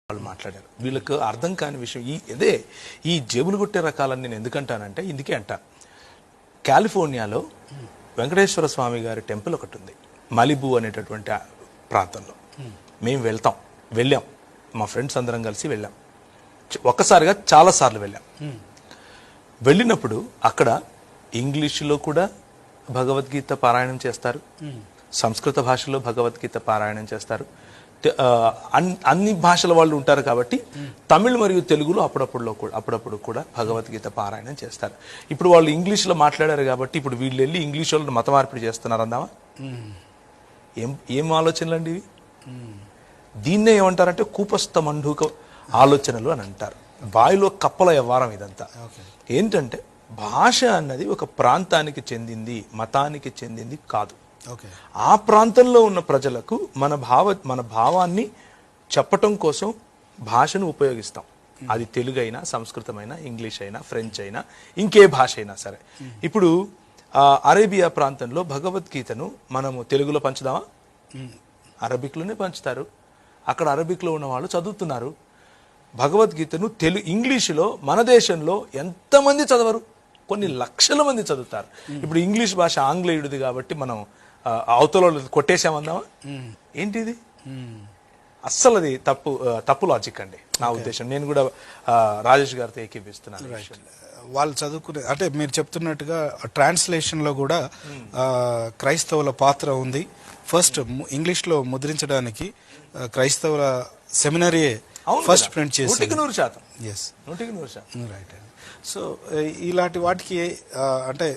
వాళ్ళు మాట్లాడారు. వీళ్ళకు అర్థం కాని విషయం ఈ జేబులు కొట్టే రకాలని నేను ఎందుకంటానంటే ఇందుకే అంటాను. కాలిఫోర్నియాలో వెంకటేశ్వర స్వామి గారి టెంపుల్ ఒకటి ఉంది, మలిబు అనేటటువంటి ప్రాంతంలో. మేము వెళ్ళాం, మా ఫ్రెండ్స్ అందరం కలిసి వెళ్ళాం. ఒక్కసారిగా చాలాసార్లు వెళ్ళాం. వెళ్ళినప్పుడు అక్కడ ఇంగ్లీషులో కూడా భగవద్గీత పారాయణం చేస్తారు, సంస్కృత భాషలో భగవద్గీత పారాయణం చేస్తారు, అన్ని భాషల వాళ్ళు ఉంటారు కాబట్టి తమిళ్ మరియు తెలుగులో అప్పుడప్పుడు కూడా భగవద్గీత పారాయణం చేస్తారు. ఇప్పుడు వాళ్ళు ఇంగ్లీష్లో మాట్లాడారు కాబట్టి ఇప్పుడు వీళ్ళు వెళ్ళి ఇంగ్లీష్ వాళ్ళు మత మార్పిడి చేస్తున్నారు అందామా? ఏం ఆలోచనలు అండి ఇవి? దీన్నే ఏమంటారంటే కూపస్థ మండూక ఆలోచనలు అని అంటారు. బావిలో కప్పల వ్యవహారం ఇదంతా. ఏంటంటే భాష అన్నది ఒక ప్రాంతానికి చెందింది, మతానికి చెందింది కాదు. ఆ ప్రాంతంలో ఉన్న ప్రజలకు మన భావాన్ని చెప్పటం కోసం భాషను ఉపయోగిస్తాం. అది తెలుగు అయినా, సంస్కృతమైనా, ఇంగ్లీష్ అయినా, ఫ్రెంచ్ అయినా, ఇంకే భాష అయినా సరే. ఇప్పుడు అరేబియా ప్రాంతంలో భగవద్గీతను మనము తెలుగులో పంచుదామా? అరబిక్లోనే పంచుతారు. అక్కడ అరబిక్లో ఉన్న వాళ్ళు చదువుతున్నారు. భగవద్గీతను ఇంగ్లీషులో మన దేశంలో ఎంతమంది చదవరు? కొన్ని లక్షల మంది చదువుతారు. ఇప్పుడు ఇంగ్లీష్ భాష ఆంగ్లేయుడిది కాబట్టి మనం అవతల కొట్టేసామందామా? ఏంటిది? అస్సలు అది తప్పు లాజిక్ అండి నా ఉద్దేశం. నేను కూడా రాజేష్ గారితో ఏకీపిస్తున్నాను. వాళ్ళు చదువుకునే అంటే మీరు చెప్తున్నట్టుగా ట్రాన్స్లేషన్ లో కూడా క్రైస్తవుల పాత్ర ఉంది. ఫస్ట్ ఇంగ్లీష్ లో ముద్రించడానికి క్రైస్తవుల సెమినరీ ఫస్ట్ ప్రింట్ చేసి 100%. ఎస్ 100%. రైట్. సో ఇలాంటి వాటికి అంటే